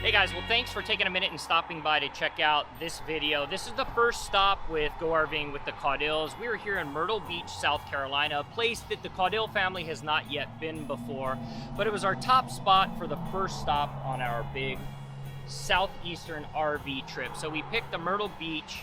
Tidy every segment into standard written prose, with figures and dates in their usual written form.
Hey guys, well thanks for taking a minute and stopping by to check out this video. This is the first stop with Go RVing with the Caudills. We're here in Myrtle Beach, South Carolina, a place that the Caudill family has not yet been before, but it was our top spot for the first stop on our big southeastern RV trip. So we picked the Myrtle Beach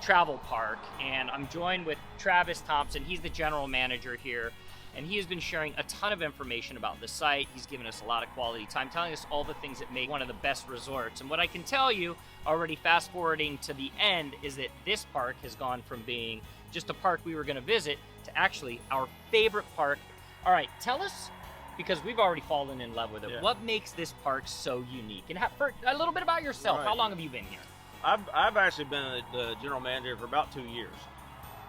Travel Park, and I'm joined with Travis Thompson. He's the general manager here, and he has been sharing a ton of information about the site. He's given us a lot of quality time, telling us all the things that make one of the best resorts. And what I can tell you, already fast forwarding to the end, is that this park has gone from being just a park we were gonna visit to actually our favorite park. All right, tell us, because we've already fallen in love with it, what makes this park so unique? And for a little bit about yourself, how long have you been here? I've actually been the general manager for about 2 years.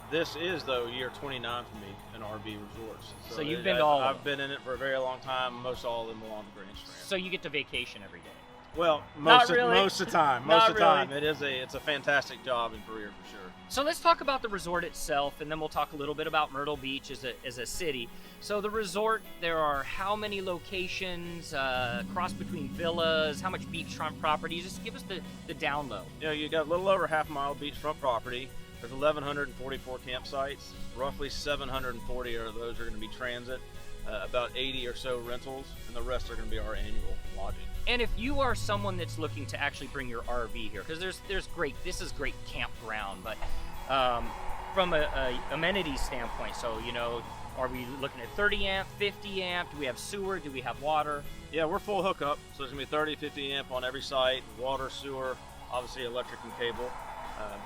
This is, though, year 29 for me in RV resorts. So you've been to all of them. I've been in it for a very long time. Most all of them belong to Grand Strand. So you get to vacation every day? Well, most of the time. It's a fantastic job and career for sure. So let's talk about the resort itself, and then we'll talk a little bit about Myrtle Beach as a city. So the resort, there are how many locations, cross between villas, how much beachfront property? Just give us the down low. You know, you got a little over half-mile beachfront property. There's 1,144 campsites. Roughly 740 of those are going to be transit, about 80 or so rentals, and the rest are going to be our annual lodging. And if you are someone that's looking to actually bring your RV here, because this is great campground, but from a amenities standpoint, so, you know, are we looking at 30 amp, 50 amp? Do we have sewer? Do we have water? Yeah, we're full hookup, so there's going to be 30, 50 amp on every site, water, sewer, obviously electric and cable.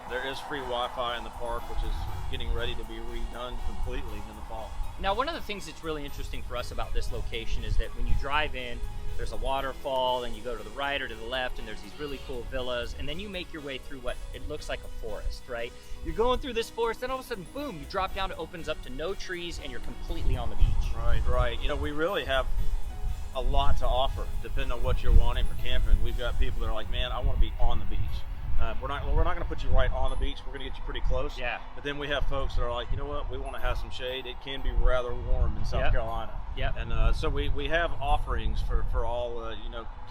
There is free Wi-Fi in the park, which is getting ready to be redone completely in the fall. Now, one of the things that's really interesting for us about this location is that when you drive in, there's a waterfall, and you go to the right or to the left, and there's these really cool villas, and then you make your way through what it looks like a forest, right? You're going through this forest, then all of a sudden, boom, you drop down, it opens up to no trees, and you're completely on the beach. Right. You know, we really have a lot to offer, depending on what you're wanting for camping. We've got people that are like, man, I want to be on the beach. We're not going to put you right on the beach. We're going to get you pretty close. Yeah. But then we have folks that are like, you know what? We want to have some shade. It can be rather warm in South Carolina. Yeah. And so we have offerings for all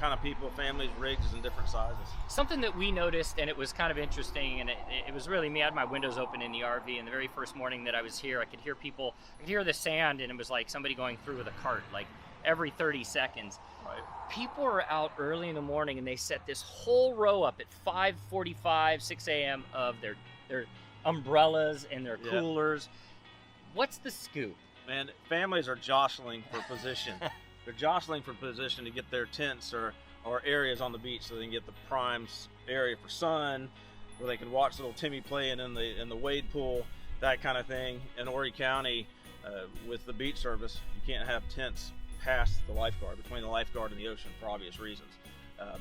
kind of people, families, rigs, and different sizes. Something that we noticed, and it was kind of interesting, and it was really me. I had my windows open in the RV, and the very first morning that I was here, I could hear the sand, and it was like somebody going through with a cart, like every 30 seconds. Right. People are out early in the morning, and they set this whole row up at 5:45, 6 a.m. of their umbrellas and their coolers. What's the scoop? Man, families are jostling for position. They're jostling for position to get their tents or areas on the beach, so they can get the prime area for sun, where they can watch little Timmy playing in the wade pool, that kind of thing. In Horry County, with the beach service, you can't have tents past the lifeguard, between the lifeguard and the ocean, for obvious reasons.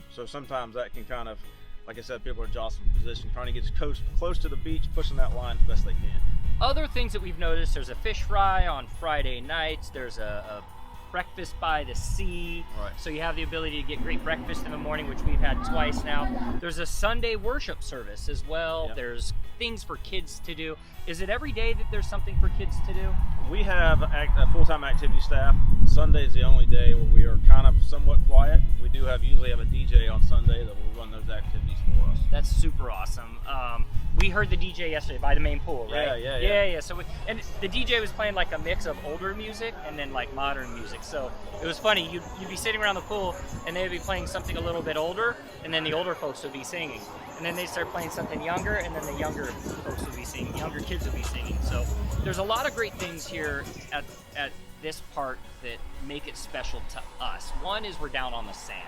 So sometimes that can kind of, like I said, people are jostling for position, trying to get close to the beach, pushing that line as best they can. Other things that we've noticed, there's a fish fry on Friday nights, there's a breakfast by the sea, so you have the ability to get great breakfast in the morning, which we've had twice now. There's a Sunday worship service as well. There's things for kids to do. Is it every day that there's something for kids to do? We have a full-time activity staff. Sunday is the only day where we are kind of somewhat quiet. We do usually have a DJ on Sunday that will run those activities for us. That's super awesome. We heard the DJ yesterday by the main pool, right? Yeah. So and the DJ was playing like a mix of older music and then like modern music. So it was funny. You'd be sitting around the pool, and they'd be playing something a little bit older, and then the older folks would be singing. And then they start playing something younger, and then the younger folks would be singing. Younger kids would be singing. So there's a lot of great things here at this park that make it special to us. One is we're down on the sand.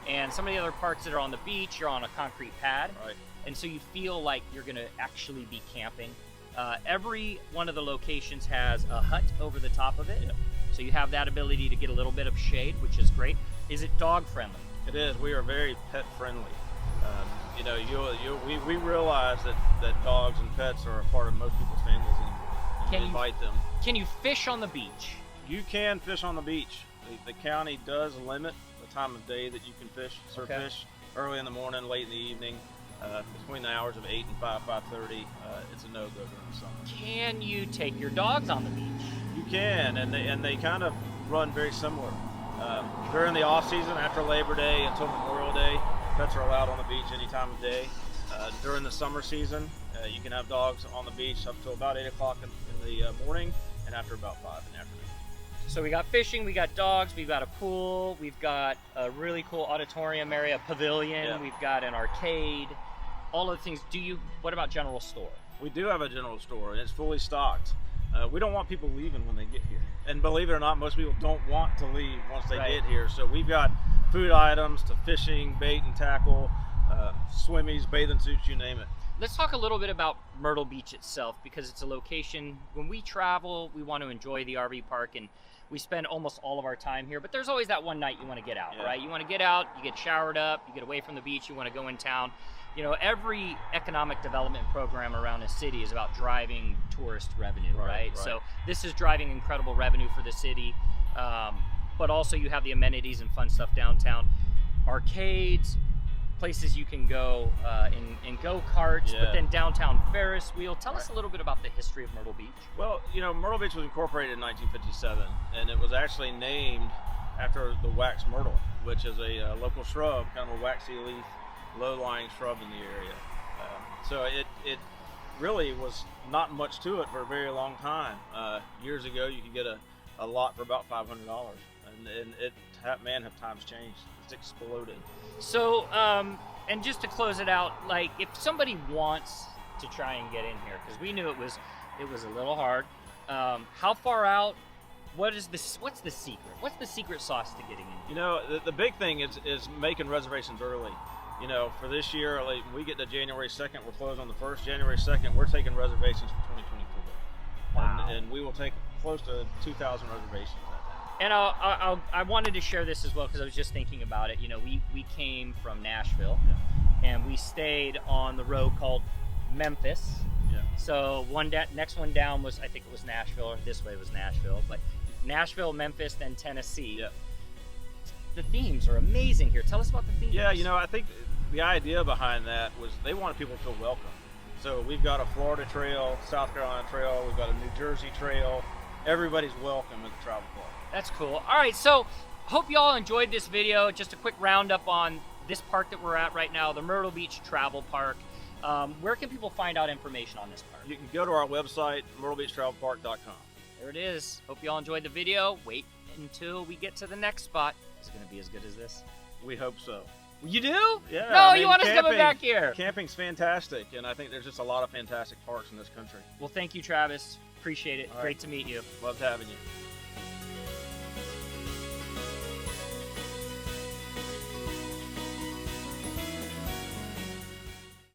And some of the other parks that are on the beach, you're on a concrete pad. Right. And so you feel like you're going to actually be camping. Every one of the locations has a hut over the top of it. So you have that ability to get a little bit of shade, which is great. Is it dog friendly? It is. We are very pet friendly. We realize that dogs and pets are a part of most people's families, and we invite them. Can you fish on the beach? You can fish on the beach. The county does limit the time of day that you can surf fish. Early in the morning, late in the evening, between the hours of 8 and 5:30. It's a no-go during the summer. Can you take your dogs on the beach? You can, and they kind of run very similar. During the off season, after Labor Day until Memorial Day, Pets are allowed on the beach any time of day. During the summer season, you can have dogs on the beach up till about 8 o'clock in the morning and after about 5 in the afternoon. So we got fishing, we got dogs, we've got a pool, we've got a really cool auditorium area, a pavilion, Yeah. we've got an arcade, all of the things. What about general store? We do have a general store, and it's fully stocked. We don't want people leaving when they get here. And believe it or not, most people don't want to leave once they Right. get here. So we've got food items to fishing, bait and tackle, swimmies, bathing suits, you name it. Let's talk a little bit about Myrtle Beach itself, because it's a location, when we travel, we want to enjoy the RV park, and we spend almost all of our time here, but there's always that one night you want to get out, Yeah. right? You want to get out, you get showered up, you get away from the beach, you want to go in town. You know, every economic development program around a city is about driving tourist revenue, right? So this is driving incredible revenue for the city, but also you have the amenities and fun stuff downtown, arcades, places you can go in go-karts, Yeah. but then downtown Ferris wheel. Tell us a little bit about the history of Myrtle Beach. Well, you know, Myrtle Beach was incorporated in 1957, and it was actually named after the wax myrtle, which is a local shrub, kind of a waxy leaf, low-lying shrub in the area. So it really was not much to it for a very long time. Years ago, you could get a lot for about $500, and man, have times changed. It's exploded. So, and just to close it out, like if somebody wants to try and get in here, because we knew it was a little hard. How far out? What's the secret? What's the secret sauce to getting in? You know, the big thing is making reservations early. You know, for this year, like, we get to January 2nd, we're closed on the 1st. January 2nd, we're taking reservations for 2024. Wow. And we will take close to 2,000 reservations that day. And I wanted to share this as well, because I was just thinking about it. You know, we came from Nashville, and we stayed on the road called Memphis. Yeah. So next one down was, I think it was Nashville, or this way was Nashville, but Nashville, Memphis, then Tennessee. Yeah. The themes are amazing here. Tell us about the themes. Yeah, you know, I think the idea behind that was they wanted people to feel welcome. So we've got a Florida trail, South Carolina trail, we've got a New Jersey trail. Everybody's welcome at the travel park. That's cool. All right, so hope you all enjoyed this video. Just a quick roundup on this park that we're at right now, the Myrtle Beach Travel Park. Where can people find out information on this park? You can go to our website, myrtlebeachtravelpark.com. There it is. Hope you all enjoyed the video. Wait until we get to the next spot. Is it going to be as good as this? We hope so. You do? Yeah. No, you want us coming back here. Camping's fantastic, and I think there's just a lot of fantastic parks in this country. Well, thank you, Travis. Appreciate it. All right. Great to meet you. Loved having you.